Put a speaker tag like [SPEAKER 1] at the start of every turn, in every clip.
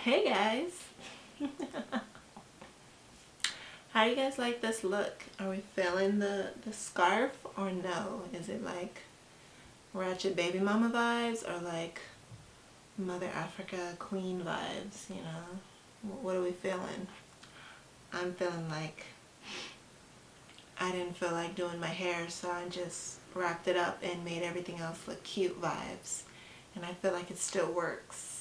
[SPEAKER 1] Hey guys. How do you guys like this look? Are we feeling the scarf or no? Is it like ratchet baby mama vibes or like Mother Africa queen vibes, you know? What are we feeling? I'm feeling like I didn't feel like doing my hair, so I just wrapped it up and made everything else look cute vibes. And I feel like it still works.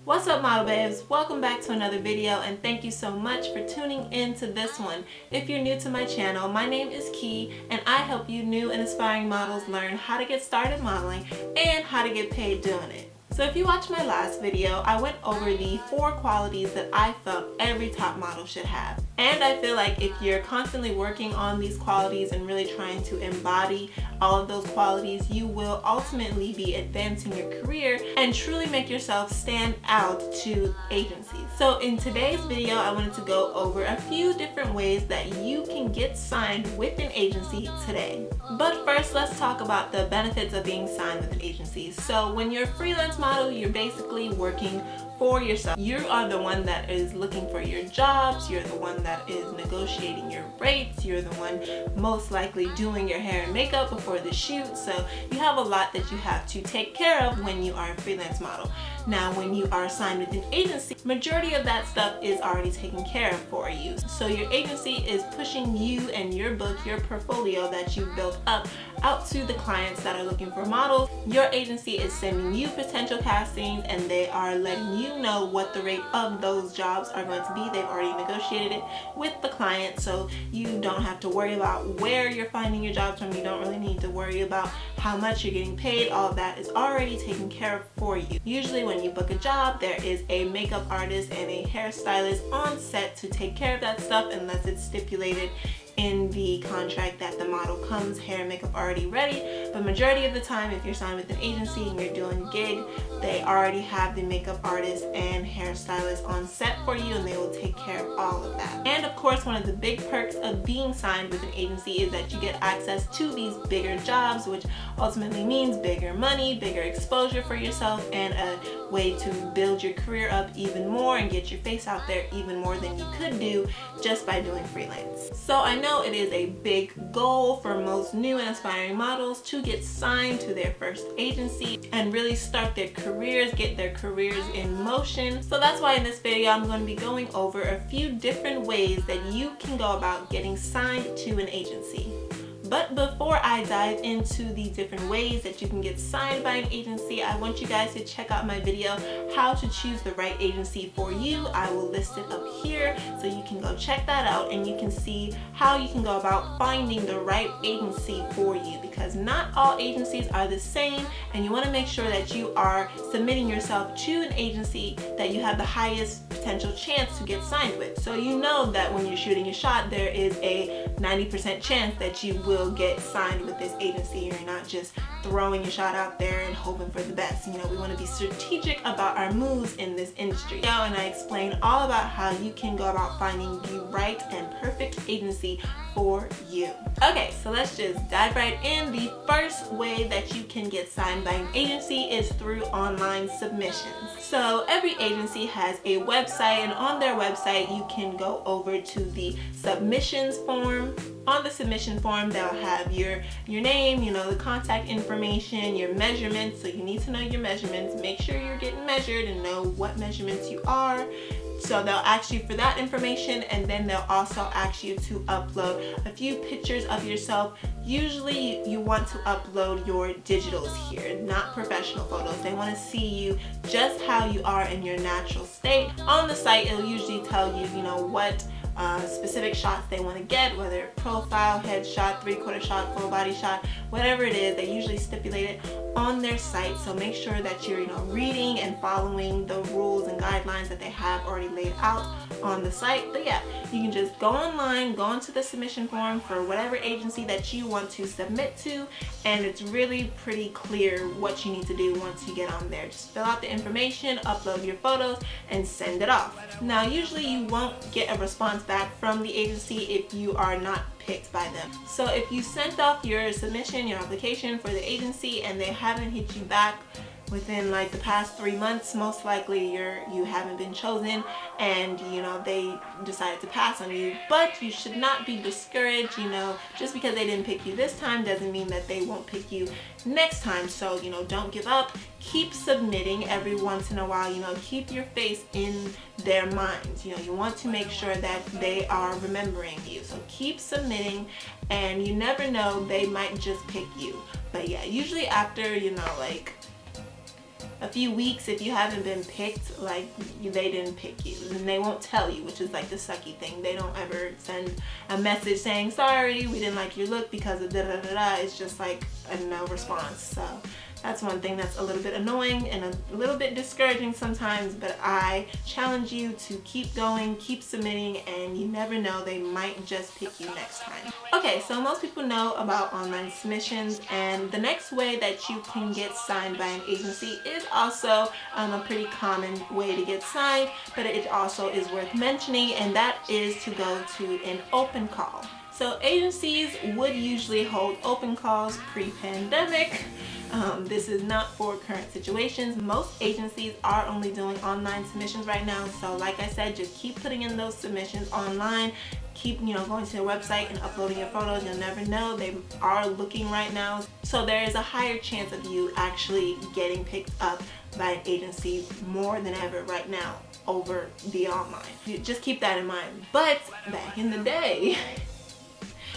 [SPEAKER 1] What's up, model babes? Welcome back to another video, and thank you so much for tuning in to this one. If you're new to my channel, my name is Key and I help you new and aspiring models learn how to get started modeling and how to get paid doing it. So if you watched my last video, I went over the 4 qualities that I felt every top model should have. And I feel like if you're constantly working on these qualities and really trying to embody all of those qualities, you will ultimately be advancing your career and truly make yourself stand out to agencies. So in today's video, I wanted to go over a few different ways that you can get signed with an agency today. But first, let's talk about the benefits of being signed with an agency. So when you're a freelance model, you're basically working for yourself. You are the one that is looking for your jobs, you're the one that is negotiating your rates, you're the one most likely doing your hair and makeup before the shoot, so you have a lot that you have to take care of when you are a freelance model. Now when you are signed with an agency, majority of that stuff is already taken care of for you. So your agency is pushing you and your book, your portfolio that you've built up out to the clients that are looking for models. Your agency is sending you potential castings and they are letting you know what the rate of those jobs are going to be. They've already negotiated it with the client, so you don't have to worry about where you're finding your jobs from. You don't really need to worry about how much you're getting paid. All of that is already taken care of for you. Usually when you book a job, there is a makeup artist and a hairstylist on set to take care of that stuff unless it's stipulated in the contract that the model comes hair and makeup already ready. But majority of the time, if you're signed with an agency and you're doing gig, they already have the makeup artist and hairstylist on set for you and they will take care of all of that. And of course, one of the big perks of being signed with an agency is that you get access to these bigger jobs, which ultimately means bigger money, bigger exposure for yourself, and a way to build your career up even more and get your face out there even more than you could do just by doing freelance. So I know it is a big goal for most new and aspiring models to get signed to their first agency and really start their careers, get their careers in motion. So that's why in this video I'm going to be going over a few different ways that you can go about getting signed to an agency. But before I dive into the different ways that you can get signed by an agency, I want you guys to check out my video, How to Choose the Right Agency for You. I will list it up here so you can go check that out and you can see how you can go about finding the right agency for you, because not all agencies are the same and you want to make sure that you are submitting yourself to an agency that you have the highest potential chance to get signed with. So you know that when you're shooting a shot, there is a 90% chance that you will get signed with this agency. You're not just throwing your shot out there and hoping for the best. You know, we want to be strategic about our moves in this industry. And I explain all about how you can go about finding the right and perfect agency for you. Okay, so let's just dive right in. The first way that you can get signed by an agency is through online submissions. So every agency has a website, and on their website you can go over to the submissions form. On the submission form, they'll have your name, you know, the contact information, your measurements. So you need to know your measurements. Make sure you're getting measured and know what measurements you are. So they'll ask you for that information, and then they'll also ask you to upload a few pictures of yourself. Usually you want to upload your digitals here, not professional photos. They want to see you just how you are in your natural state. On the site, it'll usually tell you, you know, what specific shots they want to get, whether profile, headshot, 3/4 shot, full body shot, whatever it is. They usually stipulate it on their site, so make sure that you're reading and following the rules and guidelines that they have already laid out on the site. But yeah, you can just go online, go into the submission form for whatever agency that you want to submit to, and it's really pretty clear what you need to do once you get on there. Just fill out the information, upload your photos, and send it off. Now, usually you won't get a response back from the agency if you are not picked by them. So if you sent off your submission, your application for the agency, and they haven't hit you back within like the past 3 months, most likely you haven't been chosen, and they decided to pass on you. But you should not be discouraged. Just because they didn't pick you this time doesn't mean that they won't pick you next time. So don't give up. Keep submitting every once in a while. Keep your face in their minds. You want to make sure that they are remembering you. So keep submitting, and you never know, they might just pick you. But yeah, usually after like a few weeks, if you haven't been picked, like they didn't pick you, and they won't tell you, which is like the sucky thing. They don't ever send a message saying, sorry, we didn't like your look because of da da da da. It's just like a no response. So that's one thing that's a little bit annoying and a little bit discouraging sometimes, but I challenge you to keep going, keep submitting, and you never know, they might just pick you next time. Okay, so most people know about online submissions, and the next way that you can get signed by an agency is also a pretty common way to get signed, but it also is worth mentioning, and that is to go to an open call. So agencies would usually hold open calls pre-pandemic. This is not for current situations. Most agencies are only doing online submissions right now. So like I said, just keep putting in those submissions online. Keep going to their website and uploading your photos. You'll never know, they are looking right now. So there is a higher chance of you actually getting picked up by an agency more than ever right now over the online. You just keep that in mind. But back in the day,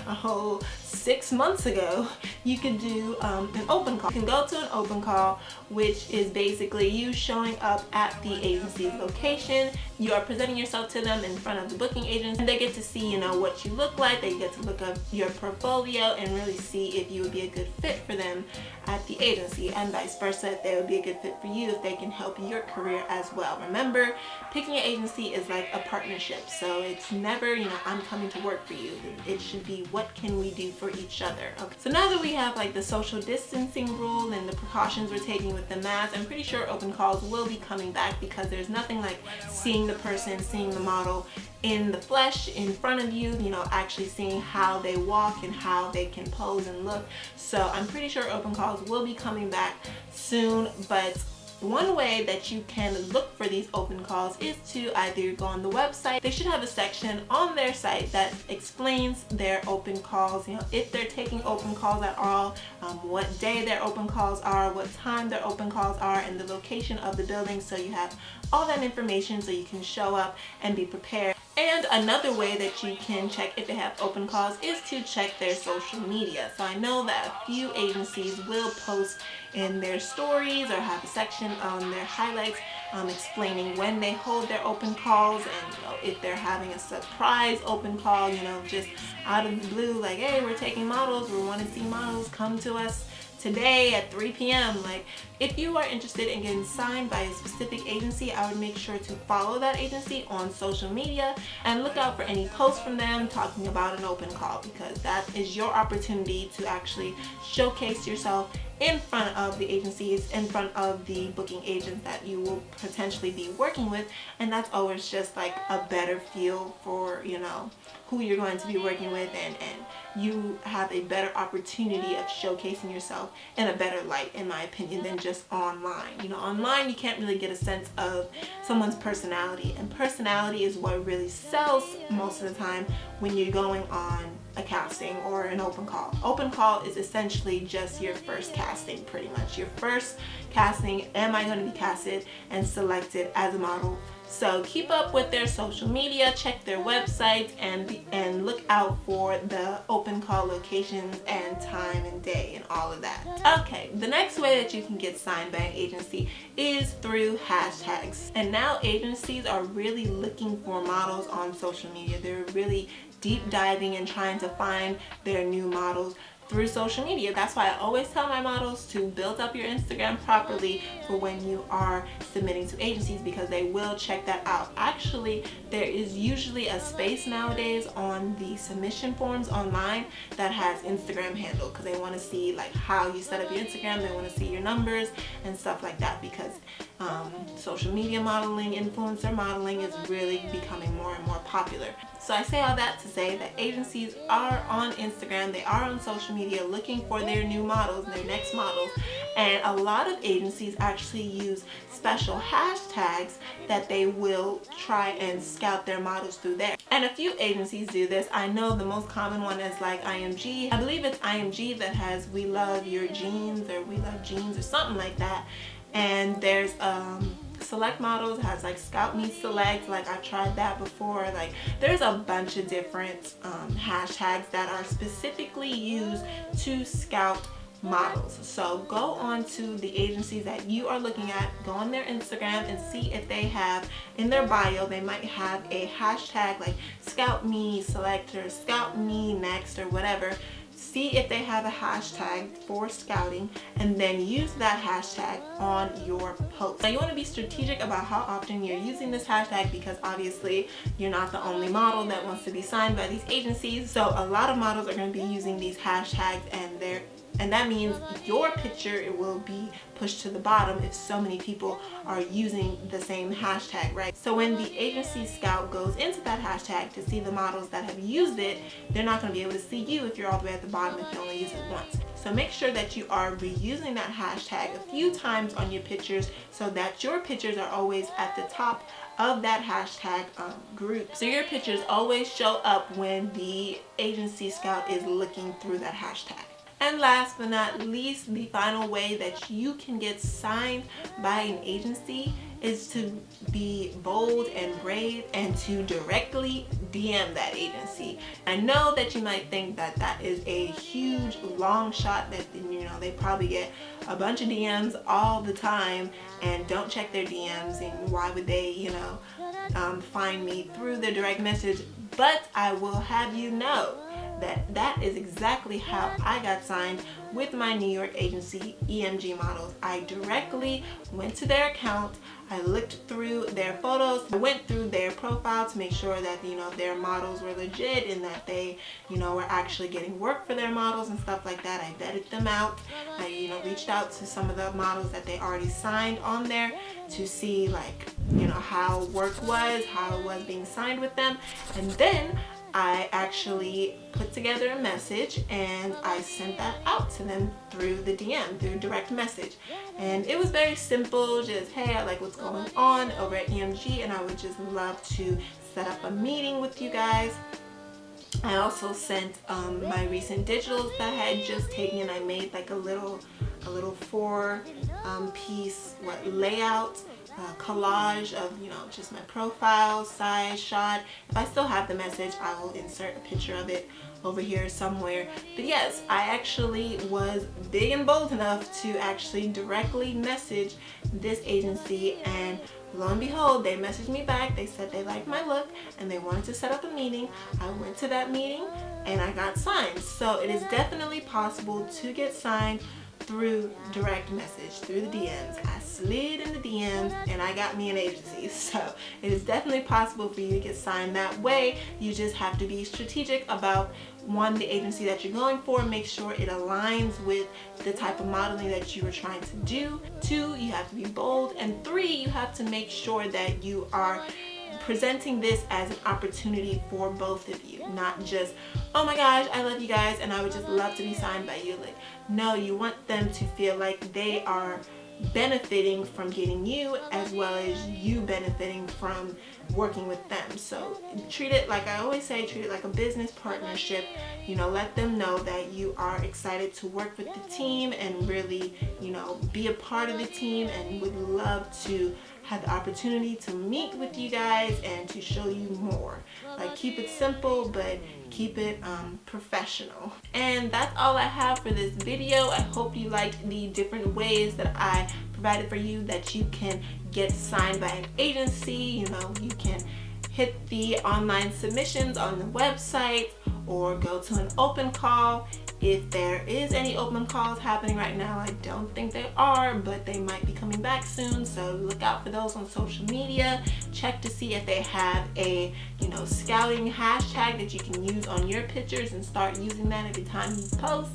[SPEAKER 1] a whole 6 months ago, you could do an open call. You can go to an open call, which is basically you showing up at the agency's location. You are presenting yourself to them in front of the booking agent, and they get to see what you look like. They get to look up your portfolio and really see if you would be a good fit for them at the agency, and vice versa, if they would be a good fit for you, if they can help your career as well. Remember, picking an agency is like a partnership, so it's never I'm coming to work for you. It should be, what can we do for each other? Okay. So now that we have like the social distancing rule and the precautions we're taking with the mask, I'm pretty sure open calls will be coming back, because there's nothing like seeing the person, seeing the model in the flesh in front of you, actually seeing how they walk and how they can pose and look. So I'm pretty sure open calls will be coming back soon. But one way that you can look for these open calls is to either go on the website. They should have a section on their site that explains their open calls, if they're taking open calls at all, what day their open calls are, what time their open calls are, and the location of the building, so you have all that information so you can show up and be prepared. And another way that you can check if they have open calls is to check their social media. So I know that a few agencies will post in their stories or have a section on their highlights explaining when they hold their open calls, and if they're having a surprise open call, just out of the blue, like, hey, we're taking models, we want to see models, come to us today at 3 p.m. Like, if you are interested in getting signed by a specific agency, I would make sure to follow that agency on social media and look out for any posts from them talking about an open call, because that is your opportunity to actually showcase yourself in front of the agencies, in front of the booking agents that you will potentially be working with. And that's always just like a better feel for who you're going to be working with, and you have a better opportunity of showcasing yourself in a better light, in my opinion, than just online. Online you can't really get a sense of someone's personality, and personality is what really sells most of the time when you're going on a casting or an open call. Open call is essentially just your first casting, pretty much. Your first casting, am I going to be casted and selected as a model? So keep up with their social media, check their websites, and look out for the open call locations and time and day and all of that. Okay, the next way that you can get signed by an agency is through hashtags. And now agencies are really looking for models on social media. They're really deep diving and trying to find their new models through social media. That's why I always tell my models to build up your Instagram properly for when you are submitting to agencies, because they will check that out. Actually, there is usually a space nowadays on the submission forms online that has Instagram handle, because they want to see like how you set up your Instagram. They want to see your numbers and stuff like that, because social media modeling, influencer modeling is really becoming more and more popular. So I say all that to say that agencies are on Instagram, they are on social media looking for their new models, their next models, and a lot of agencies actually use special hashtags that they will try and scout their models through there. And a few agencies do this. I know the most common one is like IMG. I believe it's IMG that has "We Love Your Jeans" or "We Love Jeans" or something like that. And there's Select Models has like Scout Me Select, like I've tried that before. Like there's a bunch of different hashtags that are specifically used to scout models. So go on to the agencies that you are looking at, go on their Instagram and see if they have in their bio, they might have a hashtag like Scout Me Select or Scout Me Next or whatever. See if they have a hashtag for scouting, and then use that hashtag on your post. Now you want to be strategic about how often you're using this hashtag, because obviously you're not the only model that wants to be signed by these agencies. So a lot of models are going to be using these hashtags, and that means your picture, it will be pushed to the bottom if so many people are using the same hashtag, right? So when the agency scout goes into that hashtag to see the models that have used it, they're not going to be able to see you if you're all the way at the bottom if you only use it once. So make sure that you are reusing that hashtag a few times on your pictures so that your pictures are always at the top of that hashtag group. So your pictures always show up when the agency scout is looking through that hashtag. And last but not least, the final way that you can get signed by an agency is to be bold and brave and to directly DM that agency. I know that you might think that that is a huge long shot, that they probably get a bunch of DMs all the time and don't check their DMs, and why would they find me through their direct message. But I will have you know that is exactly how I got signed with my New York agency, EMG Models. I directly went to their account, I looked through their photos, I went through their profile to make sure that their models were legit and that they were actually getting work for their models and stuff like that. I vetted them out. I reached out to some of the models that they already signed on there to see how work was, how it was being signed with them, and then I actually put together a message and I sent that out to them through the DM, through direct message. And it was very simple, just, hey, I like what's going on over at EMG and I would just love to set up a meeting with you guys. I also sent my recent digitals that I had just taken. I made like a little 4-piece layout collage of just my profile, size, shot. If I still have the message, I will insert a picture of it over here somewhere. But yes, I actually was big and bold enough to actually directly message this agency, and lo and behold, they messaged me back. They said they liked my look and they wanted to set up a meeting. I went to that meeting and I got signed. So it is definitely possible to get signed through direct message, through the DMs. I slid in the DMs and I got me an agency. So it is definitely possible for you to get signed that way. You just have to be strategic about, one, the agency that you're going for, make sure it aligns with the type of modeling that you are trying to do. 2, you have to be bold, and 3, you have to make sure that you are presenting this as an opportunity for both of you, not just, oh my gosh, I love you guys and I would just love to be signed by you. Like, no, you want them to feel like they are benefiting from getting you as well as you benefiting from working with them. So treat it, like I always say, treat it like a business partnership. Let them know that you are excited to work with the team and really be a part of the team, and would love to have the opportunity to meet with you guys and to show you more. Like, keep it simple, but keep it professional. And that's all I have for this video. I hope you liked the different ways that I provided for you that you can get signed by an agency. You can hit the online submissions on the website or go to an open call If there is any open calls happening right now, I don't think they are, but they might be coming back soon, so look out for those on social media. Check to see if they have a scouting hashtag that you can use on your pictures and start using that every time you post.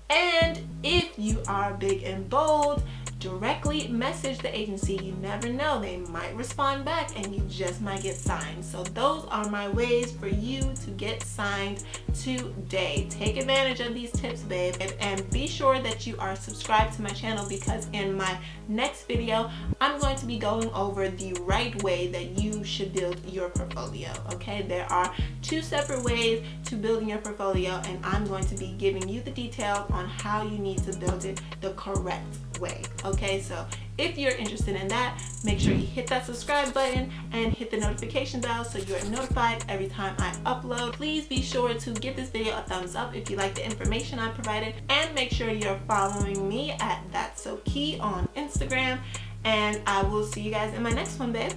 [SPEAKER 1] And if you are big and bold, directly message the agency. You never know, they might respond back and you just might get signed. So those are my ways for you to get signed today. Take advantage of these tips, babe, and be sure that you are subscribed to my channel, because in my next video I'm going to be going over the right way that you should build your portfolio. Okay, there are 2 separate ways to building your portfolio, and I'm going to be giving you the details on how you need to build it the correct way. Okay, so if you're interested in that, make sure you hit that subscribe button and hit the notification bell so you are notified every time I upload. Please be sure to give this video a thumbs up if you like the information I provided, and make sure you're following me at That's So Key on Instagram, and I will see you guys in my next one, babe.